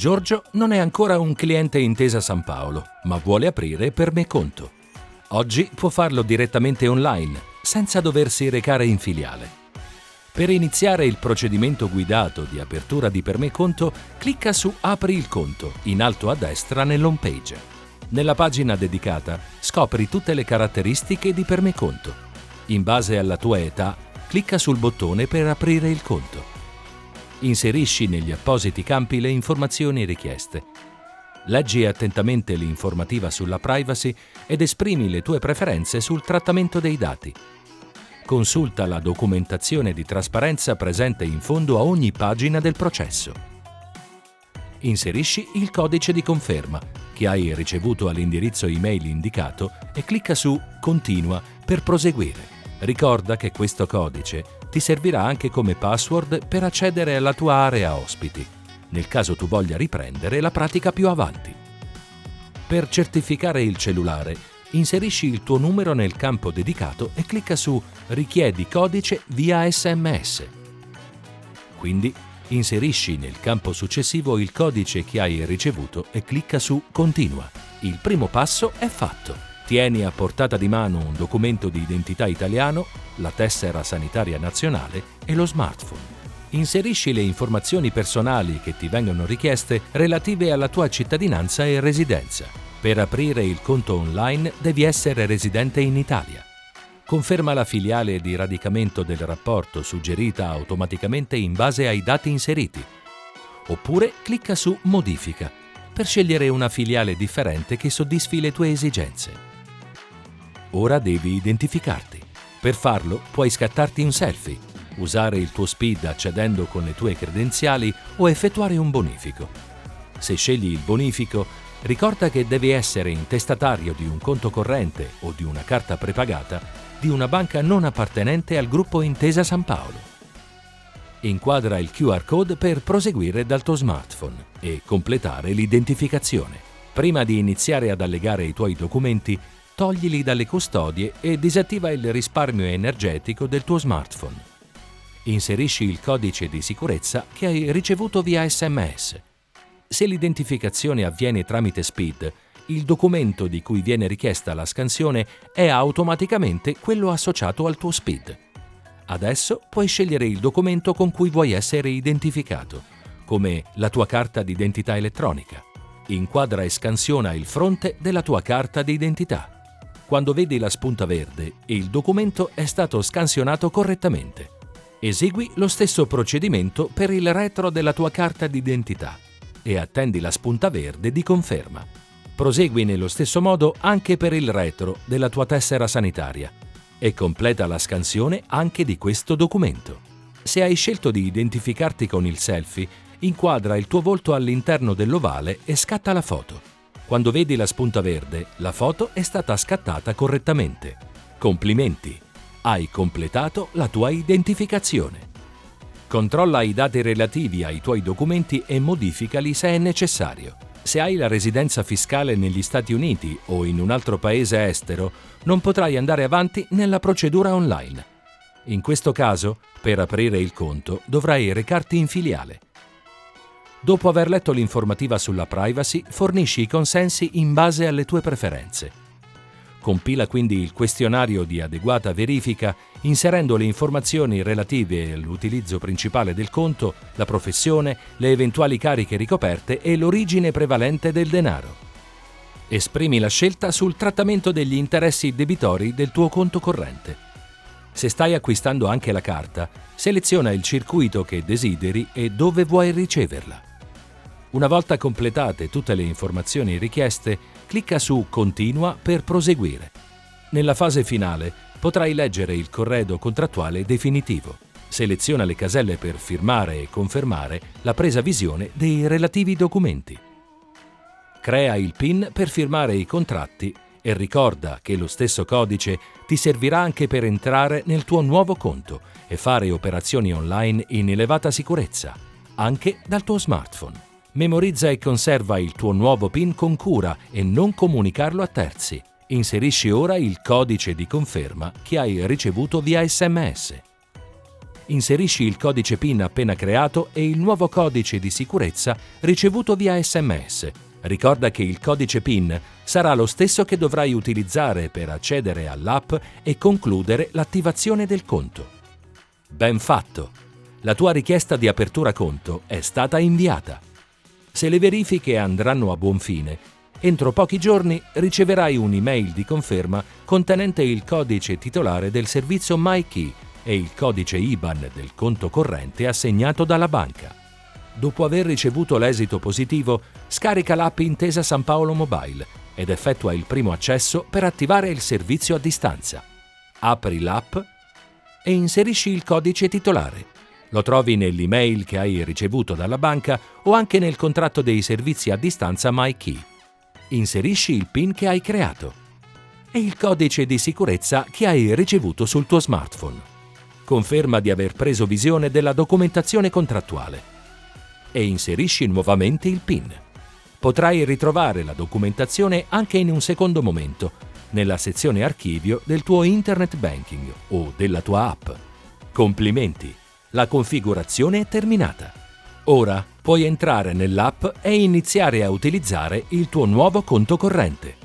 Giorgio non è ancora un cliente Intesa Sanpaolo, ma vuole aprire per me conto. Oggi può farlo direttamente online, senza doversi recare in filiale. Per iniziare il procedimento guidato di apertura di per me conto, clicca su Apri il conto, in alto a destra nell'home page. Nella pagina dedicata scopri tutte le caratteristiche di per me conto. In base alla tua età, clicca sul bottone per aprire il conto. Inserisci negli appositi campi le informazioni richieste. Leggi attentamente l'informativa sulla privacy ed esprimi le tue preferenze sul trattamento dei dati. Consulta la documentazione di trasparenza presente in fondo a ogni pagina del processo. Inserisci il codice di conferma che hai ricevuto all'indirizzo email indicato e clicca su Continua per proseguire. Ricorda che questo codice ti servirà anche come password per accedere alla tua area ospiti, nel caso tu voglia riprendere la pratica più avanti. Per certificare il cellulare, inserisci il tuo numero nel campo dedicato e clicca su Richiedi codice via SMS. Quindi inserisci nel campo successivo il codice che hai ricevuto e clicca su Continua. Il primo passo è fatto. Tieni a portata di mano un documento di identità italiano, la tessera sanitaria nazionale e lo smartphone. Inserisci le informazioni personali che ti vengono richieste relative alla tua cittadinanza e residenza. Per aprire il conto online devi essere residente in Italia. Conferma la filiale di radicamento del rapporto suggerita automaticamente in base ai dati inseriti. Oppure clicca su Modifica per scegliere una filiale differente che soddisfi le tue esigenze. Ora devi identificarti. Per farlo puoi scattarti un selfie, usare il tuo SPID accedendo con le tue credenziali o effettuare un bonifico. Se scegli il bonifico, ricorda che devi essere intestatario di un conto corrente o di una carta prepagata di una banca non appartenente al gruppo Intesa Sanpaolo. Inquadra il QR code per proseguire dal tuo smartphone e completare l'identificazione. Prima di iniziare ad allegare i tuoi documenti, toglili dalle custodie e disattiva il risparmio energetico del tuo smartphone. Inserisci il codice di sicurezza che hai ricevuto via SMS. Se l'identificazione avviene tramite SPID, il documento di cui viene richiesta la scansione è automaticamente quello associato al tuo SPID. Adesso puoi scegliere il documento con cui vuoi essere identificato, come la tua carta d'identità elettronica. Inquadra e scansiona il fronte della tua carta d'identità. Quando vedi la spunta verde, il documento è stato scansionato correttamente. Esegui lo stesso procedimento per il retro della tua carta d'identità e attendi la spunta verde di conferma. Prosegui nello stesso modo anche per il retro della tua tessera sanitaria e completa la scansione anche di questo documento. Se hai scelto di identificarti con il selfie, inquadra il tuo volto all'interno dell'ovale e scatta la foto. Quando vedi la spunta verde, la foto è stata scattata correttamente. Complimenti! Hai completato la tua identificazione. Controlla i dati relativi ai tuoi documenti e modificali se è necessario. Se hai la residenza fiscale negli Stati Uniti o in un altro paese estero, non potrai andare avanti nella procedura online. In questo caso, per aprire il conto, dovrai recarti in filiale. Dopo aver letto l'informativa sulla privacy, fornisci i consensi in base alle tue preferenze. Compila quindi il questionario di adeguata verifica inserendo le informazioni relative all'utilizzo principale del conto, la professione, le eventuali cariche ricoperte e l'origine prevalente del denaro. Esprimi la scelta sul trattamento degli interessi debitori del tuo conto corrente. Se stai acquistando anche la carta, seleziona il circuito che desideri e dove vuoi riceverla. Una volta completate tutte le informazioni richieste, clicca su Continua per proseguire. Nella fase finale potrai leggere il corredo contrattuale definitivo. Seleziona le caselle per firmare e confermare la presa visione dei relativi documenti. Crea il PIN per firmare i contratti e ricorda che lo stesso codice ti servirà anche per entrare nel tuo nuovo conto e fare operazioni online in elevata sicurezza, anche dal tuo smartphone. Memorizza e conserva il tuo nuovo PIN con cura e non comunicarlo a terzi. Inserisci ora il codice di conferma che hai ricevuto via SMS. Inserisci il codice PIN appena creato e il nuovo codice di sicurezza ricevuto via SMS. Ricorda che il codice PIN sarà lo stesso che dovrai utilizzare per accedere all'app e concludere l'attivazione del conto. Ben fatto! La tua richiesta di apertura conto è stata inviata. Se le verifiche andranno a buon fine, entro pochi giorni riceverai un'email di conferma contenente il codice titolare del servizio MyKey e il codice IBAN del conto corrente assegnato dalla banca. Dopo aver ricevuto l'esito positivo, scarica l'app Intesa Sanpaolo Mobile ed effettua il primo accesso per attivare il servizio a distanza. Apri l'app e inserisci il codice titolare. Lo trovi nell'email che hai ricevuto dalla banca o anche nel contratto dei servizi a distanza MyKey. Inserisci il PIN che hai creato e il codice di sicurezza che hai ricevuto sul tuo smartphone. Conferma di aver preso visione della documentazione contrattuale e inserisci nuovamente il PIN. Potrai ritrovare la documentazione anche in un secondo momento nella sezione archivio del tuo internet banking o della tua app. Complimenti! La configurazione è terminata. Ora puoi entrare nell'app e iniziare a utilizzare il tuo nuovo conto corrente.